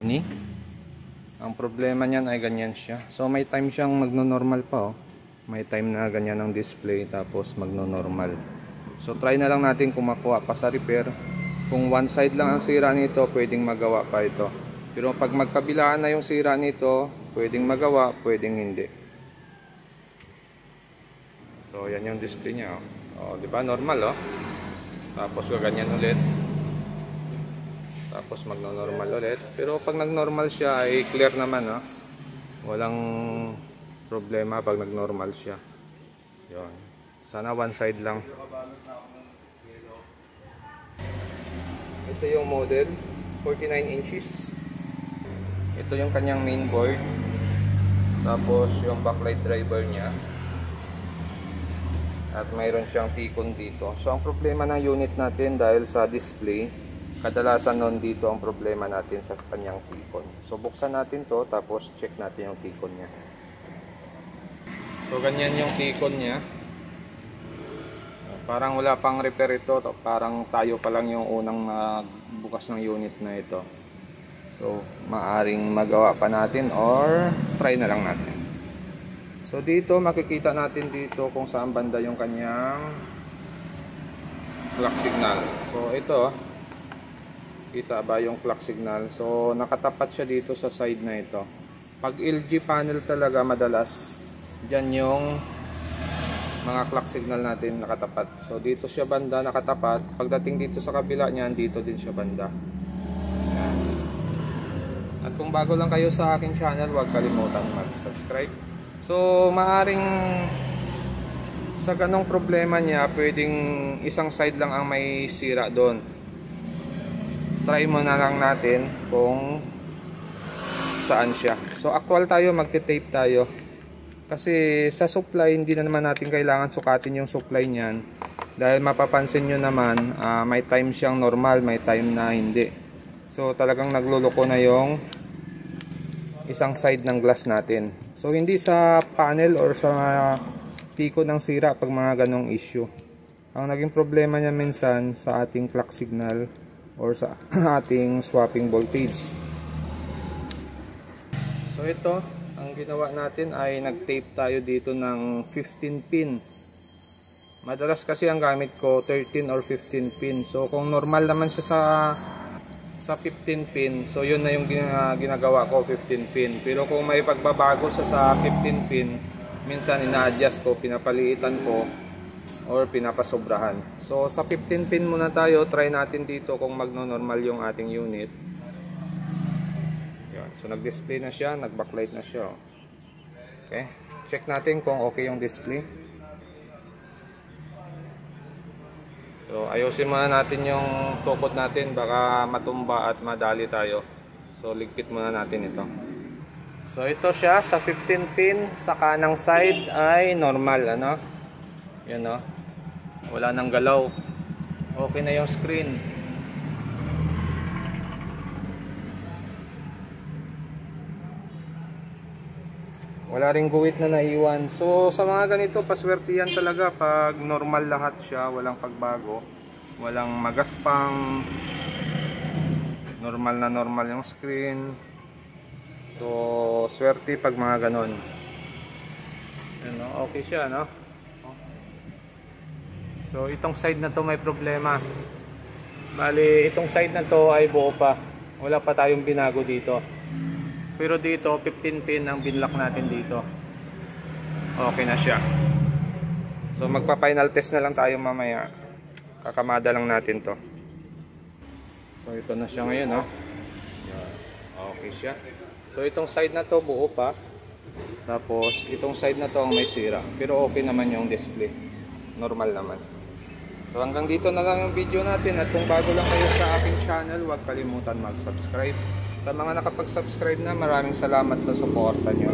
Ni? Ang problema niyan ay ganyan siya. So may time siyang magno-normal pa, oh. May time na ganyan ang display tapos magno-normal. So try na lang natin kung makuha pa sa repair. Kung one side lang ang sira nito, pwedeng magawa pa ito. Pero pag magkabilaan na yung sira nito, pwedeng magawa, pwedeng hindi. So yan yung display niya, oh. Oh, di ba normal, oh. Tapos gaganyan ulit. Tapos magno-normal ulit. Pero pag nag-normal siya ay clear naman, oh. Walang problema pag nag-normal siya. Yun. Sana one side lang. Ito yung model, 49 inches. Ito yung kanyang main board. Tapos yung backlight driver niya. At mayroon siyang T-con dito. So ang problema ng unit natin dahil sa display, kadalasan nun dito ang problema natin sa kanyang T-con. So buksan natin to, tapos check natin yung T-con niya. So ganyan yung T-con niya. Parang wala pang repair ito. Parang tayo pa lang yung unang bukas ng unit na ito. So maaring magawa pa natin or try na lang natin. So dito makikita natin dito kung saan banda yung kanyang clock signal. So ito, kita ba yung clock signal? So nakatapat siya dito sa side na ito. Pag LG panel talaga madalas dyan yung mga clock signal natin nakatapat. So dito siya banda nakatapat. Pagdating dito sa kabila niyan, dito din siya banda. At kung bago lang kayo sa aking channel, huwag kalimutan mag-subscribe. So maaring sa ganong problema niya, pwedeng isang side lang ang may sira doon. Try mo na lang natin kung saan siya. So actual tayo, magte-tape tayo. Kasi sa supply, hindi na naman natin kailangan sukatin yung supply niyan. Dahil mapapansin nyo naman, may time siyang normal, may time na hindi. So talagang nagluloko na yung isang side ng glass natin. So hindi sa panel or sa T-con ng sira pag mga ganong issue. Ang naging problema niya minsan sa ating clock signal or sa ating swapping voltage. So ito, ang ginawa natin ay nag-tape tayo dito ng 15 pin. Madalas kasi ang gamit ko 13 or 15 pin. So kung normal naman siya sa 15 pin, so yun na yung ginagawa ko, 15 pin. Pero kung may pagbabago sa 15 pin, minsan ina-adjust ko, pinapaliitan ko or pinapasobrahan. So sa 15 pin muna tayo, try natin dito kung magno-normal yung ating unit. Yan. So nag-display na siya, nag-backlight na siya. Okay, check natin kung okay yung display. So ayusin muna natin yung tukod natin, baka matumba at madali tayo. So ligpit muna natin ito. So ito siya sa 15 pin, sa kanang side ay normal, ano? Yan, oh. Wala nang galaw. Okay na yung screen. Wala ring guwit na naiwan. So sa mga ganito, paswertihan talaga pag normal lahat siya, walang pagbago, walang magaspang, normal na normal yung screen. So swerte pag mga ganon. Ano, okay siya, no? So itong side na to may problema. Bali itong side na to ay buo pa, wala pa tayong binago dito. Pero dito 15 pin ang binlock natin dito. Okay na siya. So magpa-final test na lang tayo mamaya. Kakamada lang natin to. So ito na siya ngayon, no? Okay siya. So itong side na to buo pa. Tapos itong side na to ang may sira. Pero okay naman yung display. Normal naman. So hanggang dito na lang yung video natin. At kung bago lang kayo sa aking channel, huwag kalimutan mag-subscribe. Sa mga nakapag-subscribe na, maraming salamat sa suporta nyo.